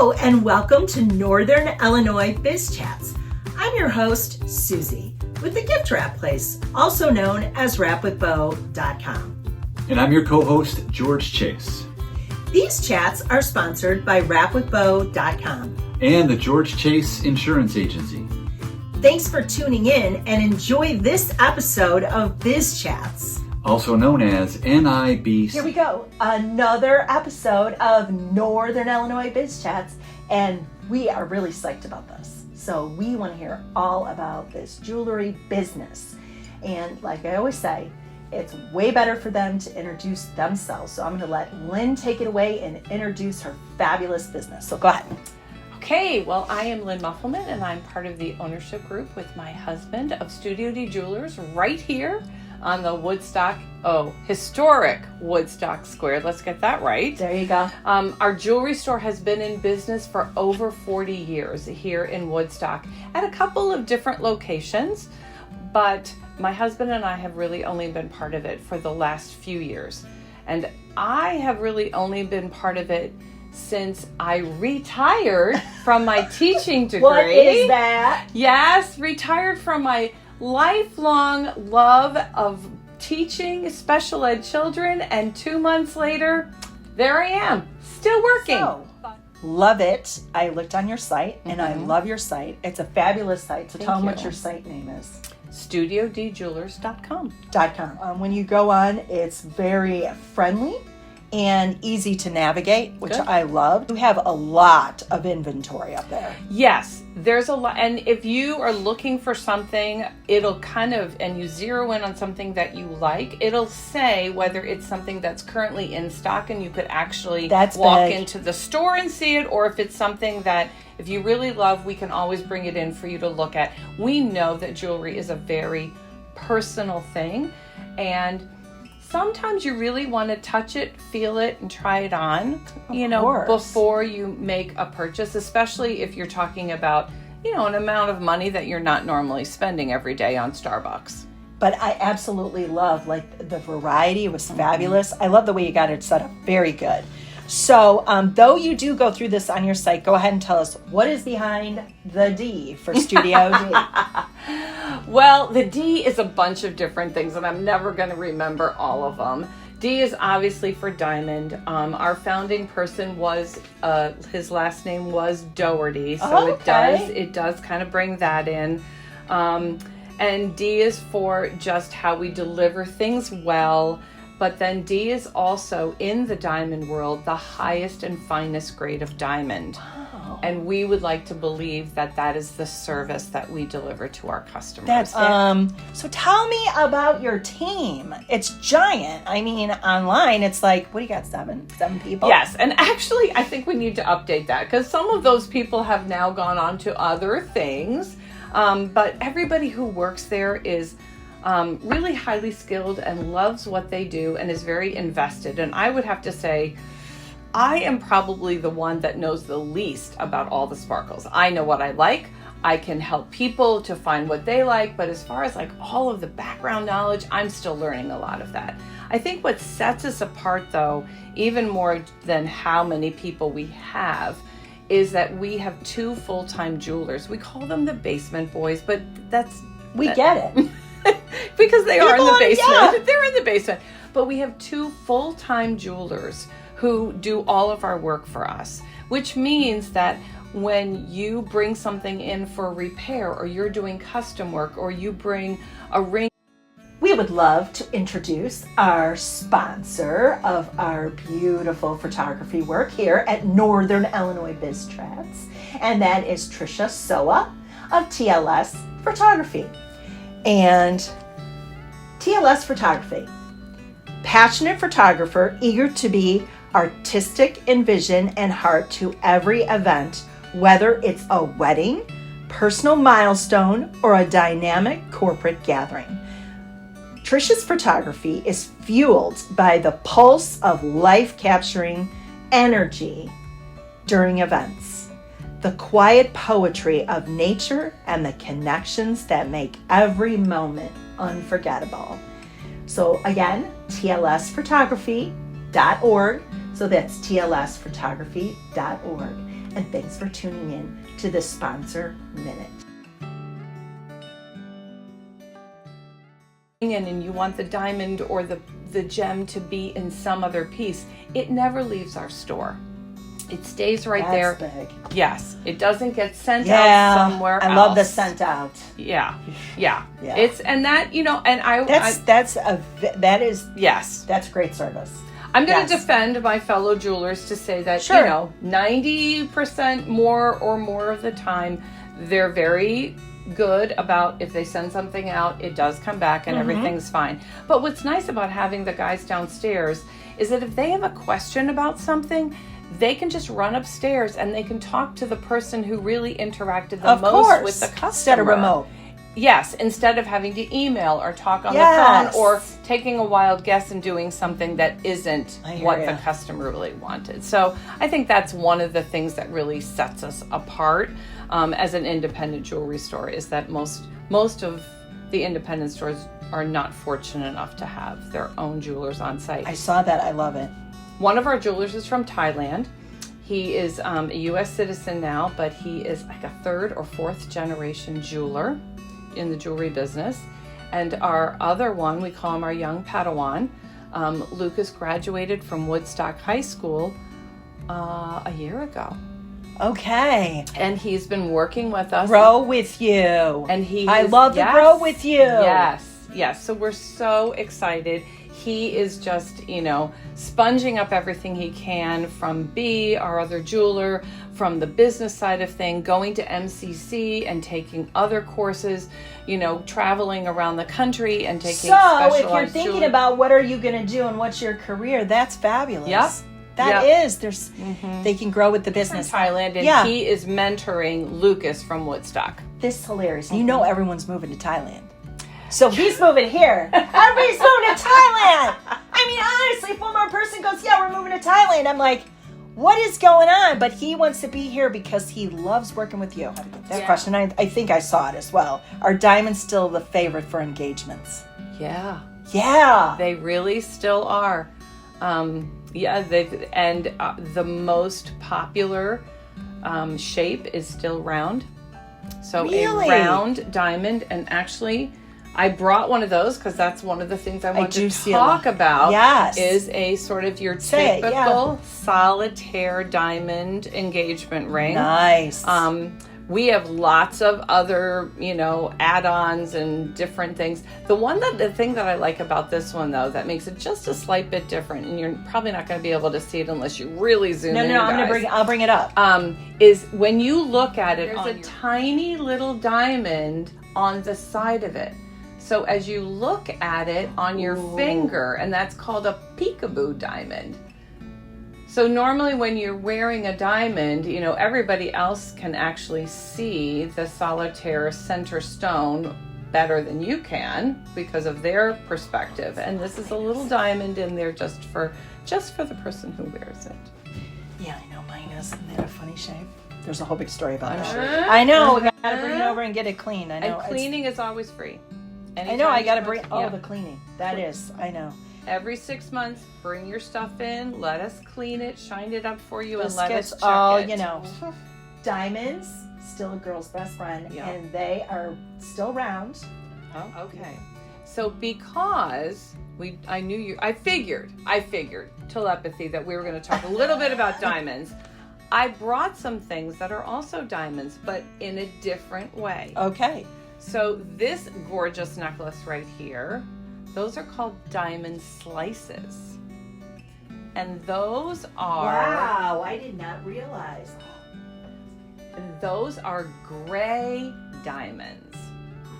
Hello and welcome to Northern Illinois Biz Chats. I'm your host, Susie, with the Gift Wrap Place, also known as wrapwithbo.com. And I'm your co-host, George Chase. These chats are sponsored by wrapwithbo.com and the George Chase Insurance Agency. Thanks for tuning in and enjoy this episode of Biz Chats. Also known as NIBC. Here we go, another episode of Northern Illinois Biz Chats, and we are really psyched about this. So we want to hear all about this jewelry business. And like I always say, it's way better for them to introduce themselves. So I'm going to let Lynn take it away and introduce her fabulous business. So go ahead. Okay, well, I am Lynn Mueffelmann, and I'm part of the ownership group with my husband of Studio D Jewelers right here on the historic Woodstock Square. Let's get that right. There you go. Our jewelry store has been in business for over 40 years here in Woodstock at a couple of different locations, but my husband and I have really only been part of it for the last few years. And I have really only been part of it since I retired from my teaching degree. What is that? Yes, retired from my lifelong love of teaching special ed children, and 2 months later, there I am, still working. So, love it. I looked on your site, and I love your site. It's a fabulous site. So tell them what your site name is. StudioDjewelers.com. When you go on, it's very friendly and easy to navigate, which Good. I love. You have a lot of inventory up there. Yes, there's a lot. And if you are looking for something, it'll and you zero in on something that you like, it'll say whether it's something that's currently in stock and you could actually walk into the store and see it, or if it's something that if you really love, we can always bring it in for you to look at. We know that jewelry is a very personal thing, and sometimes you really want to touch it, feel it, and try it on, before you make a purchase, especially if you're talking about, an amount of money that you're not normally spending every day on Starbucks. But I absolutely love, the variety. It was fabulous. I love the way you got it set up. Very good. So, though you do go through this on your site, go ahead and tell us what is behind the D for Studio D. Well, the D is a bunch of different things, and I'm never going to remember all of them. D is obviously for diamond. Our founding person was, his last name was Doherty, so it does kind of bring that in. And D is for just how we deliver things well. But then D is also, in the diamond world, the highest and finest grade of diamond. Wow. And we would like to believe that that is the service that we deliver to our customers. So tell me about your team. It's giant. I mean, online, it's like, what do you got, seven people? Yes, and actually, I think we need to update that, because some of those people have now gone on to other things. But everybody who works there is really highly skilled and loves what they do and is very invested. And I would have to say, I am probably the one that knows the least about all the sparkles. I know what I like. I can help people to find what they like. But as far as all of the background knowledge, I'm still learning a lot of that. I think what sets us apart, though, even more than how many people we have, is that we have 2 full-time jewelers. We call them the basement boys, but we get it. Because they are in the basement. Yeah. They're in the basement. But we have 2 full-time jewelers who do all of our work for us, which means that when you bring something in for repair, or you're doing custom work, or you bring a ring. We would love to introduce our sponsor of our beautiful photography work here at Northern Illinois Biz Chats, and that is Trisha Soa of TLS Photography. And TLS Photography, passionate photographer, eager to be artistic in vision and heart to every event, whether it's a wedding, personal milestone, or a dynamic corporate gathering. Trisha's photography is fueled by the pulse of life-capturing energy during events, the quiet poetry of nature, and the connections that make every moment unforgettable. So again, tlsphotography.org. So that's tlsphotography.org. And thanks for tuning in to the Sponsor Minute. And you want the diamond or the gem to be in some other piece, it never leaves our store. It stays right there. That's big. Yes, it doesn't get sent out somewhere else. I love the sent out. Yeah. Yeah. It's and that and that's great service. I'm going to defend my fellow jewelers to say that 90% more of the time they're very good about if they send something out, it does come back and everything's fine. But what's nice about having the guys downstairs is that if they have a question about something, they can just run upstairs and they can talk to the person who really interacted the most with the customer. Instead of remote. Yes, instead of having to email or talk on the phone or taking a wild guess and doing something that isn't what the customer really wanted. So I think that's one of the things that really sets us apart as an independent jewelry store, is that most of the independent stores are not fortunate enough to have their own jewelers on site. I saw that. I love it. One of our jewelers is from Thailand. He is a U.S. citizen now, but he is like a third or fourth generation jeweler in the jewelry business. And our other one, we call him our young Padawan. Lucas graduated from Woodstock High School a year ago. Okay. And he's been working with us. Grow with you. And I love to grow with you. Yes. So we're so excited. He is just, sponging up everything he can from B, our other jeweler, from the business side of thing, going to MCC and taking other courses, traveling around the country and taking specialized if you're thinking about what are you going to do and what's your career, that's fabulous. Yep. They can grow with the business. From Thailand, and he is mentoring Lucas from Woodstock. This is hilarious. Everyone's moving to Thailand. So he's moving here. Everybody's moving to Thailand. I mean, honestly, if one more person goes, we're moving to Thailand, I'm like, what is going on? But he wants to be here because he loves working with you. That question, I think I saw it as well. Are diamonds still the favorite for engagements? Yeah. They really still are. The most popular shape is still round. So a round diamond, and actually I brought one of those because that's one of the things I want to talk about. Yes. Is a sort of your typical solitaire diamond engagement ring. Nice. We have lots of other, add-ons and different things. The thing that I like about this one, though, that makes it just a slight bit different, and you're probably not going to be able to see it unless you really zoom in. I'll bring it up. Is when you look at it, there's a tiny little diamond on the side of it. So as you look at it on your finger, and that's called a peekaboo diamond. So normally when you're wearing a diamond, everybody else can actually see the solitaire center stone better than you can because of their perspective. And this is a little diamond in there just for the person who wears it. Yeah, I know mine is. Isn't that a funny shape? There's a whole big story about that. I know. We gotta bring it over and get it clean. I know. And cleaning is always free. I know. I gotta bring the cleaning. That is. I know. Every 6 months, bring your stuff in, let us clean it, shine it up for you, and let us check it. Diamonds, still a girl's best friend, and they are still round. Oh, okay. So because I figured telepathy that we were going to talk a little bit about diamonds. I brought some things that are also diamonds, but in a different way. Okay. So this gorgeous necklace right here, those are called diamond slices. And those are... Wow, I did not realize. Those are gray diamonds.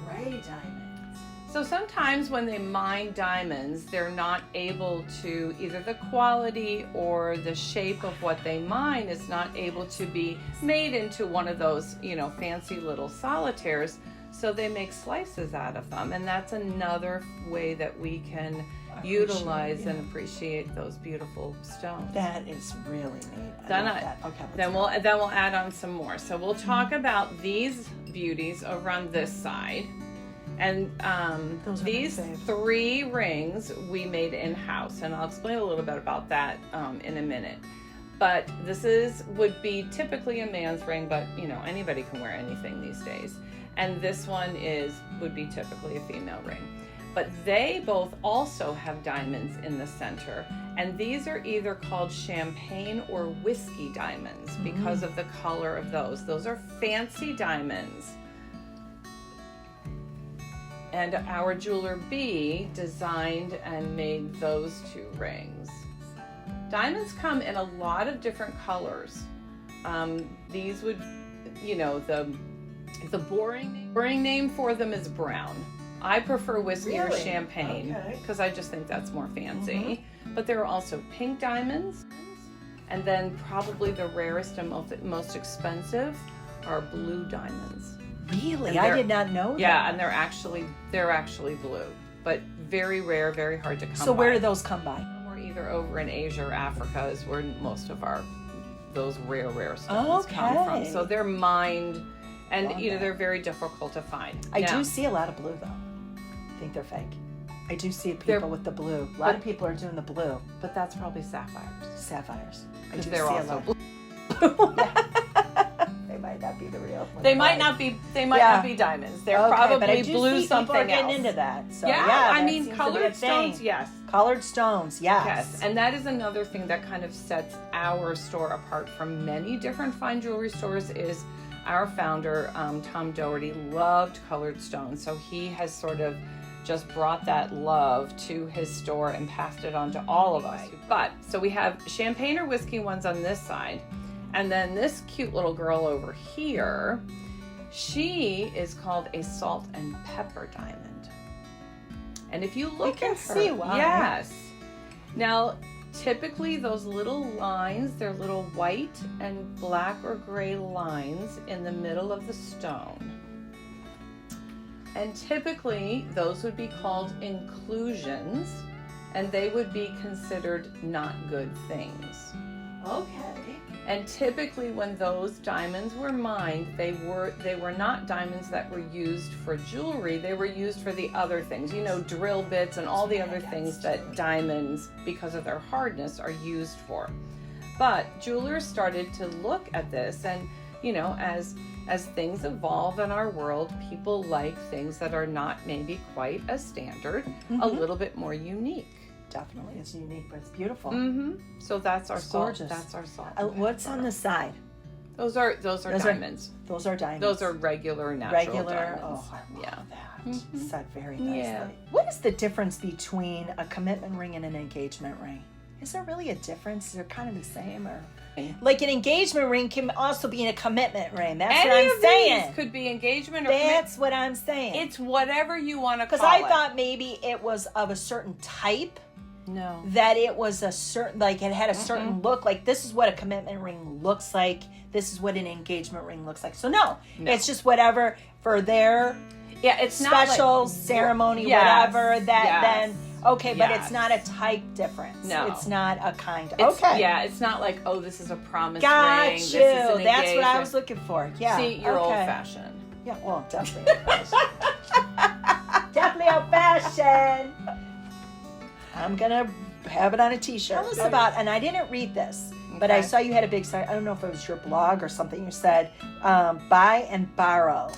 Gray diamonds. So sometimes when they mine diamonds, they're not able to, either the quality or the shape of what they mine is not able to be made into one of those, fancy little solitaires. So they make slices out of them, and that's another way that we can utilize and appreciate those beautiful stones. That is really neat. Then we'll add on some more. So we'll talk about these beauties over on this side, and these 3 rings we made in house, and I'll explain a little bit about that in a minute. But this would be typically a man's ring, but anybody can wear anything these days. And this one would be typically a female ring. But they both also have diamonds in the center. And these are either called champagne or whiskey diamonds because of the color of those. Those are fancy diamonds. And our jeweler B designed and made those two rings. Diamonds come in a lot of different colors. These would, the boring name for them is brown. I prefer whiskey or champagne because I just think that's more fancy. But there are also pink diamonds, and then probably the rarest and most expensive are blue diamonds. Really? I did not know that. Yeah, and they're actually blue, but very rare, very hard to come by. So where do those come by? We're either over in Asia or Africa is where most of those rare stones come from. So they're mined, and they're very difficult to find. I do see a lot of blue though. I think they're fake. I do see people with the blue. A lot of people are doing the blue. But that's probably sapphires. Sapphires. I do they're see also a lot. blue. They might not be the real ones. They might not be diamonds. They're probably blue something else. Getting into that. So, I mean, colored stones, yes. Colored stones, yes. Yes, and that is another thing that kind of sets our store apart from many different fine jewelry stores is our founder, Tom Doherty, loved colored stones. So he has sort of just brought that love to his store and passed it on to all of us. But, so we have champagne or whiskey ones on this side. And then this cute little girl over here, she is called a salt and pepper diamond. And if you look at her, see why. Yes. Now, typically those little lines, they're little white and black or gray lines in the middle of the stone. And typically those would be called inclusions, and they would be considered not good things. Okay. And typically when those diamonds were mined, they were not diamonds that were used for jewelry, they were used for the other things, drill bits and all the other things that diamonds, because of their hardness, are used for. But jewelers started to look at this and, as things evolve in our world, people like things that are not maybe quite as standard, a little bit more unique. Definitely, it's unique, but it's beautiful. So that's our salt. Gorgeous. That's our salt. What's on the side? Those are diamonds. Those are diamonds. Those are regular natural diamonds. Oh, I love that. Said very nicely. Yeah. What is the difference between a commitment ring and an engagement ring? Is there really a difference? They're kind of the same, or like an engagement ring can also be in a commitment ring. That's what I'm saying. These could be engagement or That's what I'm saying. It's whatever you want to call it. Because I thought maybe it was of a certain type. No. That it was a certain, like it had a certain look, like this is what a commitment ring looks like, this is what an engagement ring looks like. So no. It's just whatever for their it's special not like, ceremony, whatever, then, okay, but yes. It's not a type difference. No. It's not a kind of, okay. Yeah, it's not like, oh, this is a promise ring, this is an That's engagement. what I was looking for, yeah. See, you're old-fashioned. Yeah, well, definitely old-fashioned. Definitely old-fashioned. I'm going to have it on a t-shirt. Tell us about, and I didn't read this, but I saw you had a big site. I don't know if it was your blog or something. You said, buy and borrow.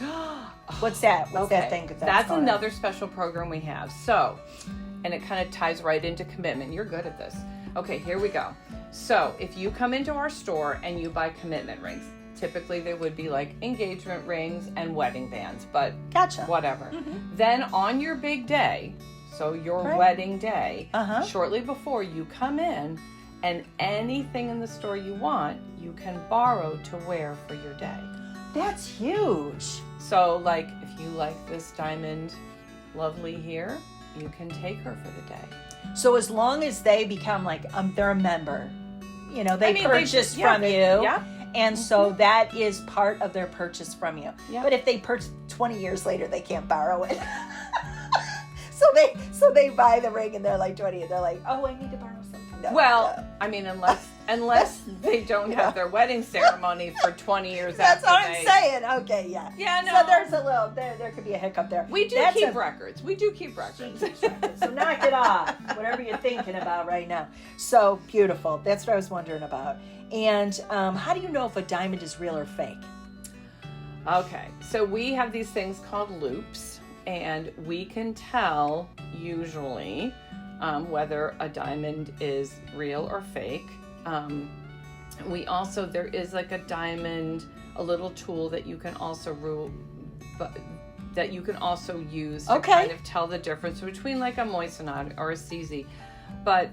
What's that? What's that thing? That's another special program we have. So, and it kind of ties right into commitment. You're good at this. Okay, here we go. So, if you come into our store and you buy commitment rings, typically they would be like engagement rings and wedding bands, but whatever. Then on your big day, so your wedding day, shortly before you come in, and anything in the store you want, you can borrow to wear for your day. That's huge. So, like, if you like this diamond lovely here, you can take her for the day. So as long as they become like, they're a member, they purchase from you. Yeah. And so that is part of their purchase from you. Yeah. But if they purchase 20 years later, they can't borrow it. So they buy the ring and they're like 20 and they're like, oh, I need to borrow something. No, I mean, unless Unless they don't have their wedding ceremony for 20 years That's after what I'm saying. Okay, yeah. Yeah, no. So there's a little, there could be a hiccup there. We do keep records. We do keep records. So knock it off, whatever you're thinking about right now. So beautiful. That's what I was wondering about. And how do you know if a diamond is real or fake? Okay, so we have these things called loops, and we can tell usually whether a diamond is real or fake. We also, there is like a diamond, a little tool that you can also use to kind of tell the difference between like a moissanite or a CZ. But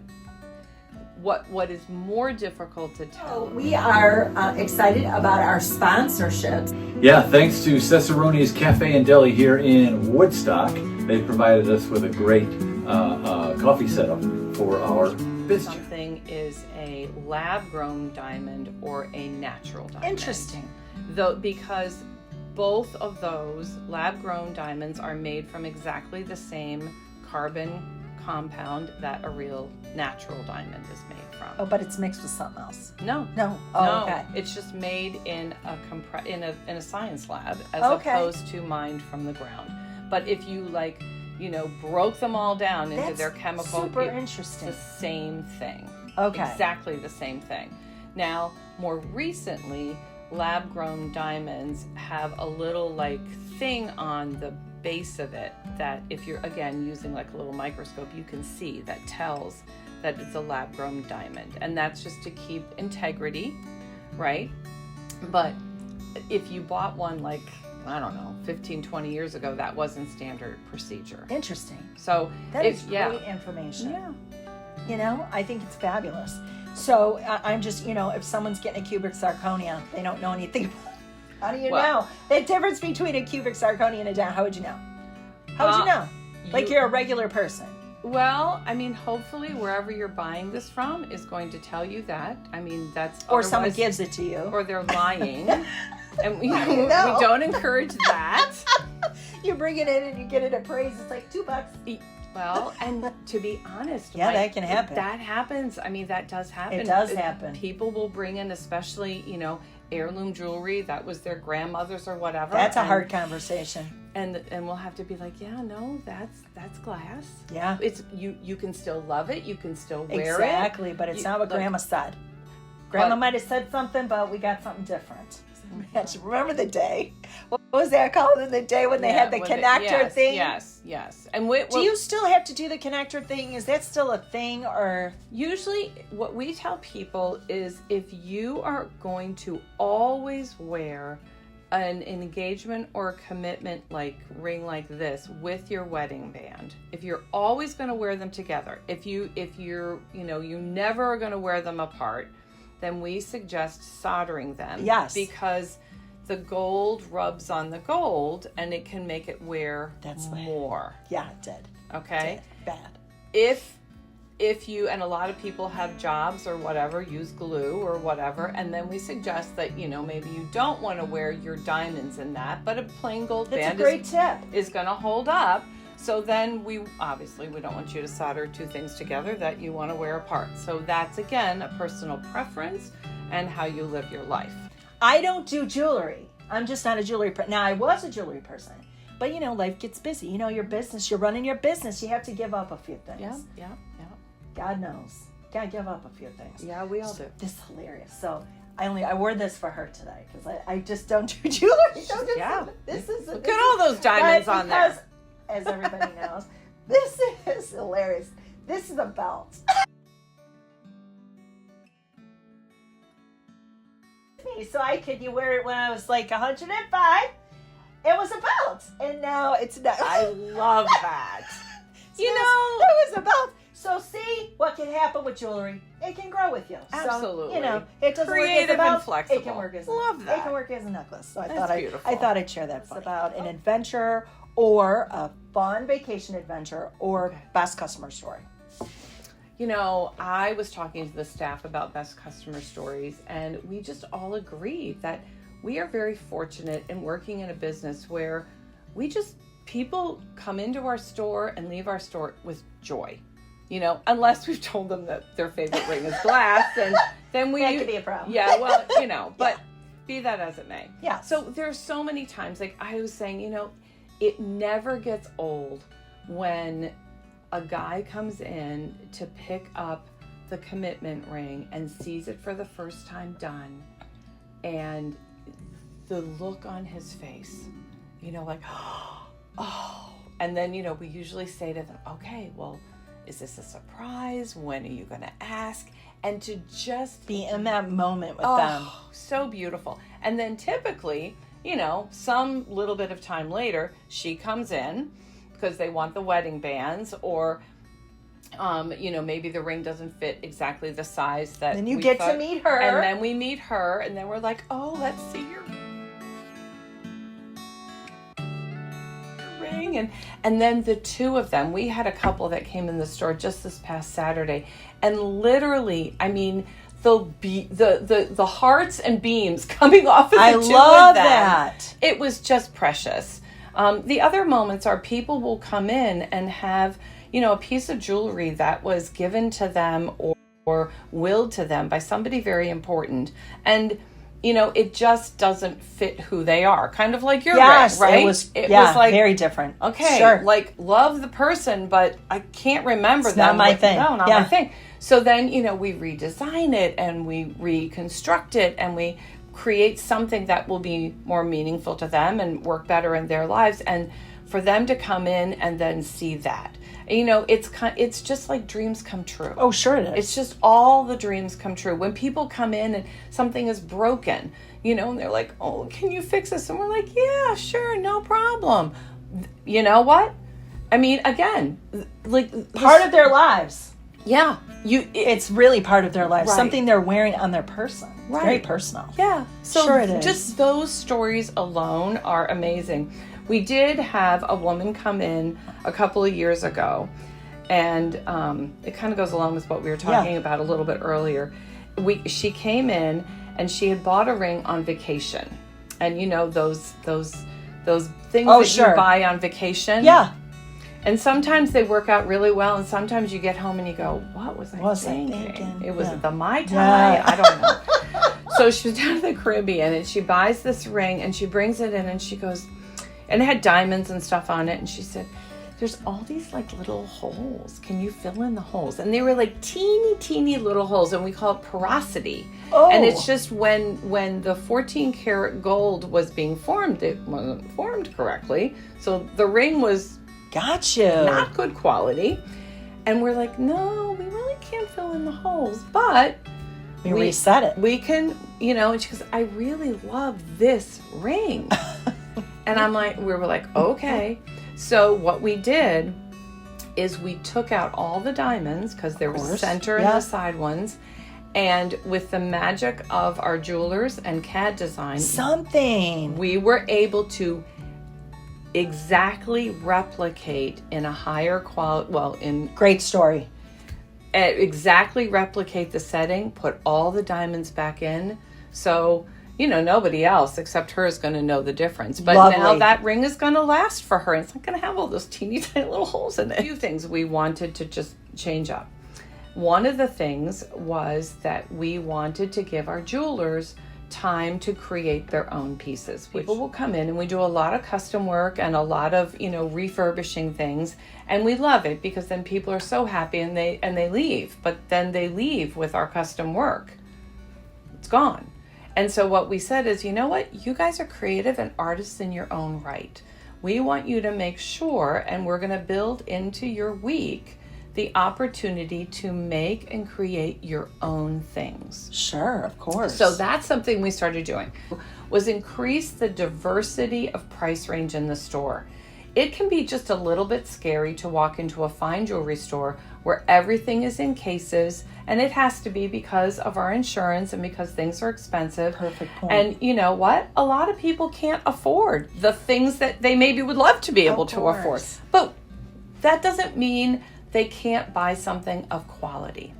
what is more difficult to tell? We are excited about our sponsorships. Yeah, thanks to Cicerone's Cafe and Deli here in Woodstock. They provided us with a great coffee setup for our biz chat. Something is a lab-grown diamond or a natural diamond. Interesting. Though, because both of those lab-grown diamonds are made from exactly the same carbon compound that a real natural diamond is made from. Oh, but it's mixed with something else. No. Oh, okay. It's just made in a science lab as opposed to mined from the ground. But if you broke them all down into their chemical, super interesting. It's the same thing. Okay. Exactly the same thing. Now, more recently, lab-grown diamonds have a little thing on the base of it that if you're again using like a little microscope, you can see that tells that it's a lab-grown diamond, and that's just to keep integrity, right? But if you bought one 15, 20 years ago, that wasn't standard procedure. Interesting. So that is great information. Yeah. I think it's fabulous. So I'm just, if someone's getting a cubic zirconia, they don't know anything about it. How do you know the difference between a cubic zirconia and a diamond? How would you know? How would you know? Like you're a regular person. Well, I mean, hopefully wherever you're buying this from is going to tell you that. I mean, that's or someone gives it to you, or they're lying, and we don't encourage that. You bring it in and you get it appraised. It's like $2. Well, and to be honest, that can happen. That happens. I mean, that does happen. It does happen. People will bring in, especially, heirloom jewelry that was their grandmother's or whatever. That's a hard conversation. And we'll have to be like, yeah, no, that's glass. Yeah. It's you can still love it, you can still wear it. Exactly, but it's not what Grandma said. Grandma might have said something, but we got something different. Remember the day? What was that called? The day when they had the connector thing? Yes. And do you still have to do the connector thing? Is that still a thing, or? Usually what we tell people is if you are going to always wear an engagement or a commitment ring like this with your wedding band, if you're always going to wear them together, if you're you never are going to wear them apart, then we suggest soldering them. Yes. Because the gold rubs on the gold and it can make it wear more. Yeah, it did. Okay? It did. Bad. If you, and a lot of people have jobs or whatever, use glue or whatever, and then we suggest that, maybe you don't want to wear your diamonds in that, but a plain gold band is going to hold up. So then we don't want you to solder two things together that you want to wear apart. So that's, again, a personal preference and how you live your life. I don't do jewelry. I'm just not a jewelry person. Now, I was a jewelry person. But, life gets busy. Your business, you're running your business. You have to give up a few things. Yeah. God knows. Gotta give up a few things. Yeah, we all do. This is hilarious. So I wore this for her today because I just don't do jewelry. Look at all those diamonds on there. As everybody knows, this is hilarious. This is a belt. So you wear it when I was 105. It was a belt, and now it's not. I love that. It was a belt. So see what can happen with jewelry. It can grow with you. Absolutely. So, it doesn't creative work as a belt, and flexible. It can work as love that. It can work as a necklace. So I beautiful. thought I'd share that. It's about an adventure or a fun vacation adventure or best customer story. I was talking to the staff about best customer stories, and we just all agreed that we are very fortunate in working in a business where people come into our store and leave our store with joy. Unless we've told them that their favorite ring is glass, and then that could be a problem. Yeah, well, but be that as it may. Yeah. So there's so many times, like I was saying, it never gets old when a guy comes in to pick up the commitment ring and sees it for the first time done, and the look on his face, like, oh, and then, we usually say to them, okay, well, is this a surprise? When are you going to ask? And to just be in that moment with them. So beautiful. And then typically, some little bit of time later, she comes in because they want the wedding bands, or maybe the ring doesn't fit exactly the size that. Then you get to meet her. And then we meet her, and then we're like, oh, let's see your ring. And then the two of them, we had a couple that came in the store just this past Saturday, and literally, I mean, the hearts and beams coming off of the two of them. I love that. It was just precious. The other moments are people will come in and have, a piece of jewelry that was given to them or willed to them by somebody very important. And, it just doesn't fit who they are. Kind of like your ring, right? It was like very different. Okay, sure. Like love the person, but I can't remember it's them. Not my thing. No, not my thing. So then, we redesign it and we reconstruct it and we create something that will be more meaningful to them and work better in their lives. And for them to come in and then see that, it's just like dreams come true. Oh, sure it is. It's just all the dreams come true. When people come in and something is broken, and they're like, oh, can you fix this? And we're like, yeah, sure, no problem. You know what? I mean, again, like part of their lives. Yeah. It's really part of their lives. Right. Something they're wearing on their person. It's right. very personal. Yeah. So sure it is. Just those stories alone are amazing. We did have a woman come in a couple of years ago, and it kind of goes along with what we were talking about a little bit earlier. She came in and she had bought a ring on vacation, and those things that you buy on vacation. Yeah. And sometimes they work out really well, and sometimes you get home and you go, what was I thinking? It was the Mai Tai? Yeah. I don't know. So she was down in the Caribbean, and she buys this ring, and she brings it in, and she goes, and it had diamonds and stuff on it, and she said, there's all these like little holes. Can you fill in the holes? And they were like teeny little holes, and we call it porosity. Oh. And it's just when the 14 karat gold was being formed, it wasn't formed correctly. So the ring was not good quality. And we're like, no, we really can't fill in the holes, but we reset it. We can, and she goes, I really love this ring. And we were like, okay. So what we did is we took out all the diamonds because there was center and the side ones. And with the magic of our jewelers and CAD design, we were able to exactly replicate in a higher quality, great story. Exactly replicate the setting, put all the diamonds back in. So, nobody else except her is going to know the difference. But now that ring is going to last for her. It's not going to have all those teeny tiny little holes in it. A few things we wanted to just change up. One of the things was that we wanted to give our jewelers time to create their own pieces. People will come in and we do a lot of custom work and a lot of, refurbishing things. And we love it because then people are so happy and they leave. But then they leave with our custom work. It's gone. And so what we said is, you know what? You guys are creative and artists in your own right. We want you to make sure, and we're going to build into your week the opportunity to make and create your own things. Sure, of course. So that's something we started doing, was increase the diversity of price range in the store. It can be just a little bit scary to walk into a fine jewelry store where everything is in cases, and it has to be because of our insurance and because things are expensive. Perfect point. And you know what? A lot of people can't afford the things that they maybe would love to be able to afford. But that doesn't mean they can't buy something of quality.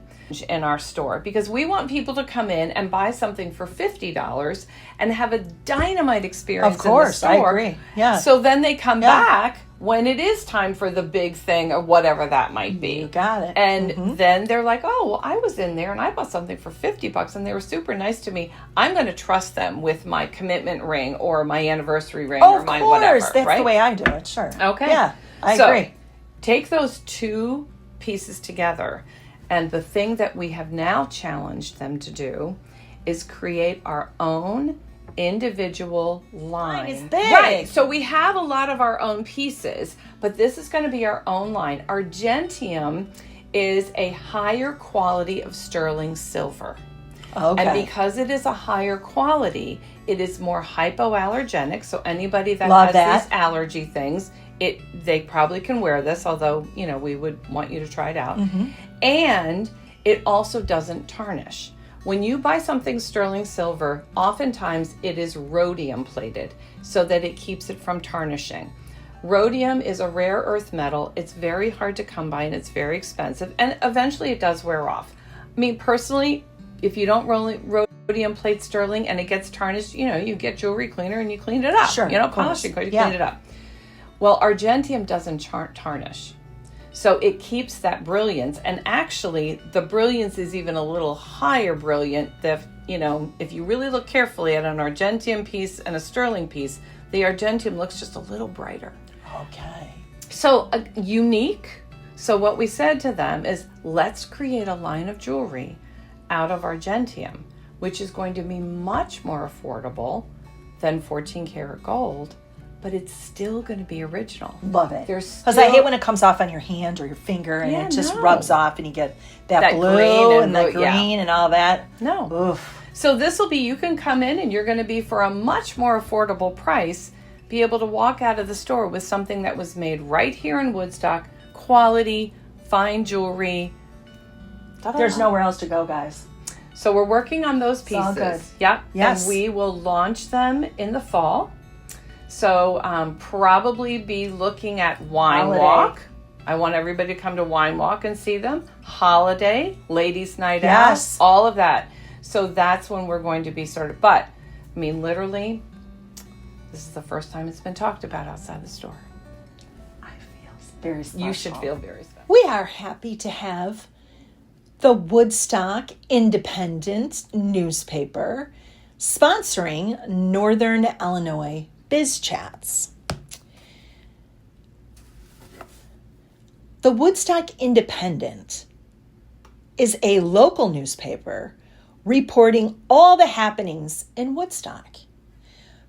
in our store because we want people to come in and buy something for $50 and have a dynamite experience. Of course, in the store. I agree. Yeah. So then they come back when it is time for the big thing or whatever that might be. You got it. And then they're like, oh, well, I was in there and I bought something for $50 and they were super nice to me. I'm going to trust them with my commitment ring or my anniversary ring or my whatever. Of course, that's right? the way I do it, sure. Okay. Yeah, I So, agree. Take those two pieces together. And the thing that we have now challenged them to do is create our own individual line. Is big. Right. So we have a lot of our own pieces, but this is going to be our own line. Argentium is a higher quality of sterling silver. Okay. And because it is a higher quality, it is more hypoallergenic. So anybody that Love has that. these allergy things, they probably can wear this, although, we would want you to try it out. And it also doesn't tarnish. When you buy something sterling silver, oftentimes it is rhodium plated so that it keeps it from tarnishing. Rhodium is a rare earth metal. It's very hard to come by and it's very expensive. And eventually it does wear off. I mean, personally, if you don't rhodium plate sterling and it gets tarnished, you get jewelry cleaner and you clean it up. Sure, of course. Polishing, you Yeah. clean it up. Well, Argentium doesn't tarnish. So it keeps that brilliance. And actually, the brilliance is even a little higher brilliant. If you really look carefully at an Argentium piece and a sterling piece, the Argentium looks just a little brighter. Okay. So unique. So what we said to them is, let's create a line of jewelry out of Argentium, which is going to be much more affordable than 14 karat gold. But it's still going to be original. Love it. Because I hate when it comes off on your hand or your finger and it just rubs off and you get that blue green and the green and all that. No. Oof. So this will be, you can come in and you're going to be, for a much more affordable price, be able to walk out of the store with something that was made right here in Woodstock, quality, fine jewelry. There's nowhere else to go, guys. So we're working on those pieces. All good. Yep. Yes. And we will launch them in the fall. So probably be looking at Wine Holiday. Walk. I want everybody to come to Wine Walk and see them. Holiday, Ladies' Night Yes. Out, all of that. So that's when we're going to be but, literally, this is the first time it's been talked about outside the store. I feel very special. You should feel very special. We are happy to have the Woodstock Independent newspaper sponsoring Northern Illinois Biz Chats. The Woodstock Independent is a local newspaper reporting all the happenings in Woodstock,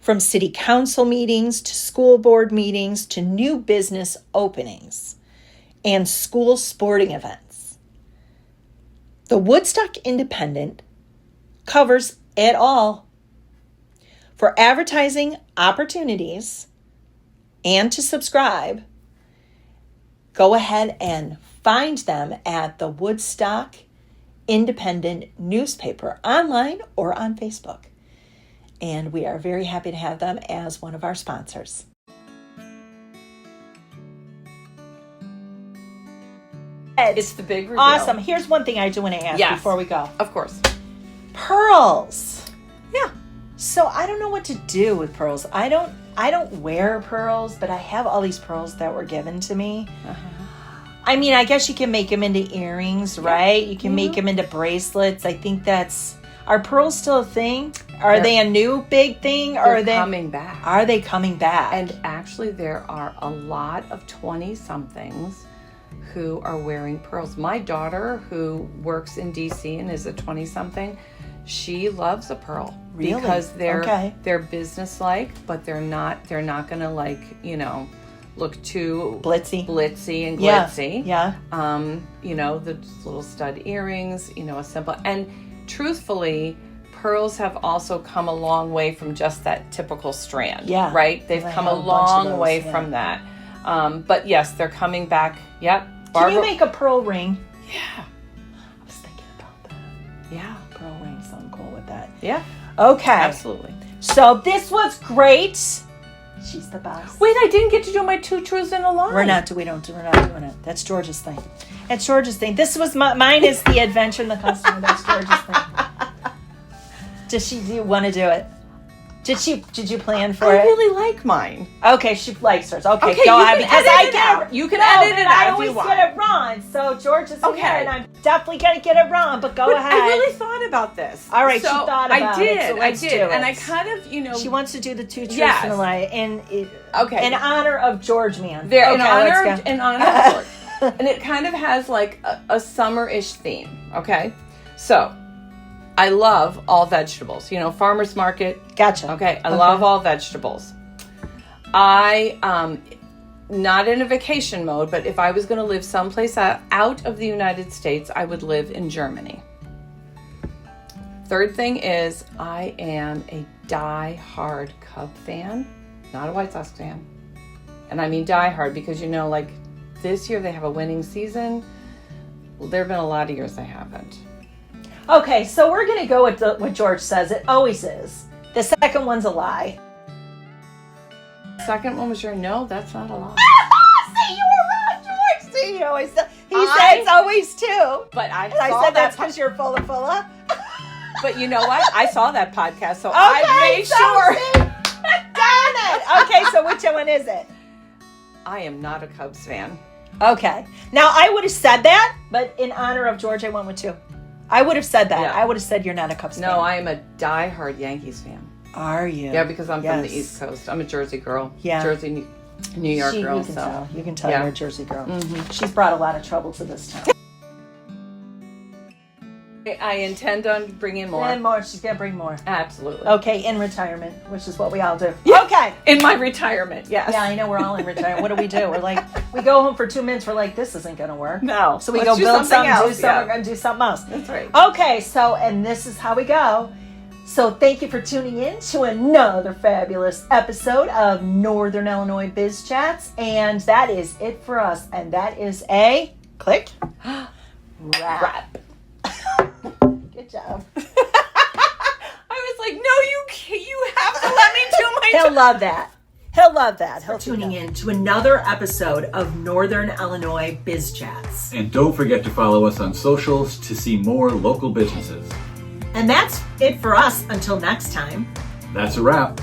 from city council meetings to school board meetings to new business openings and school sporting events. The Woodstock Independent covers it all. For advertising opportunities and to subscribe, go ahead and find them at the Woodstock Independent newspaper online or on Facebook. And we are very happy to have them as one of our sponsors. It's the big reveal. Awesome. Here's one thing I do want to ask before we go. Of course. Pearls. Yeah. So I don't know what to do with pearls. I don't wear pearls, but I have all these pearls that were given to me. I mean, I guess you can make them into earrings, right? You can make them into bracelets. I think are pearls still a thing? Are they a new big thing? Or are they coming back? Are they coming back? And actually, there are a lot of 20-somethings who are wearing pearls. My daughter, who works in DC and is a 20-something, she loves a pearl. Really? Because they're businesslike, but they're not going to look too blitzy and glitzy. Yeah. The little stud earrings, a simple, and truthfully, pearls have also come a long way from just that typical strand. Yeah. Right? They've come a long way from that. But yes, they're coming back. Yep. Can you make a pearl ring? Yeah. I was thinking about that. Yeah. Pearl ring, something cool with that. Yeah. Okay. Absolutely. So this was great. She's the best. Wait, I didn't get to do my 2 truths and a lie. We're not doing it. That's George's thing. That's George's thing. This was mine is the adventure and the customer. That's George's thing. Do you want to do it? Did you plan for it? I really like mine. Okay, she likes hers. Okay, Okay, go you ahead can because edit I it get out. You can edit it out I if always you want. get it wrong. So George is Okay. here, and I'm definitely gonna get it wrong. But go But ahead. I really thought about this. All right, so she thought about I did, it, so let's I did, do it. and I kind of, She wants to do the 2 truths Yes. and a lie Okay. in honor of George, man. There, okay, in honor let's go. of George. And it kind of has like a summer-ish theme, okay? So, I love all vegetables. Farmer's market. Gotcha. Okay, I love all vegetables. I, not in a vacation mode, but if I was going to live someplace out of the United States, I would live in Germany. Third thing is, I am a die-hard Cub fan, not a White Sox fan. And I mean die-hard because, like this year they have a winning season. Well, there have been a lot of years they haven't. Okay, so we're gonna go with what George says. It always is. The second one's a lie. Second one was no, that's not a lie. See, you were wrong, George. See, he always said it's always 2. But I And I saw said that's that. because you're full of. But you know what? I saw that podcast, so Okay, I made so sure. see? Darn it. Okay, so which one is it? I am not a Cubs fan. Okay. Now, I would have said that, but in honor of George, I went with 2. I would have said that. Yeah. I would have said you're not a Cubs fan. No, I am a die-hard Yankees fan. Are you? Yeah, because I'm from the Yes. East Coast. I'm a Jersey girl. Yeah. Jersey, New York girl. You can So tell. You can tell Yeah. you're a Jersey girl. She's brought a lot of trouble to this town. I intend on bringing more. And more. She's going to bring more. Absolutely. Okay, in retirement, which is what we all do. Yeah. Okay. In my retirement, yes. Yeah, I know we're all in retirement. What do? We're like, we go home for 2 minutes. We're like, this isn't going to work. No. So we Let's go do build something, else. do something, Yeah. we're going to do something else. That's right. Okay, so, and this is how we go. So thank you for tuning in to another fabulous episode of Northern Illinois Biz Chats. And that is it for us. And that is a click wrap. Good job. I was like, no, you have to let me do my He'll love that. He'll love that. He'll tuning in to another episode of Northern Illinois Biz Chats. And don't forget to follow us on socials to see more local businesses. And that's it for us until next time. That's a wrap.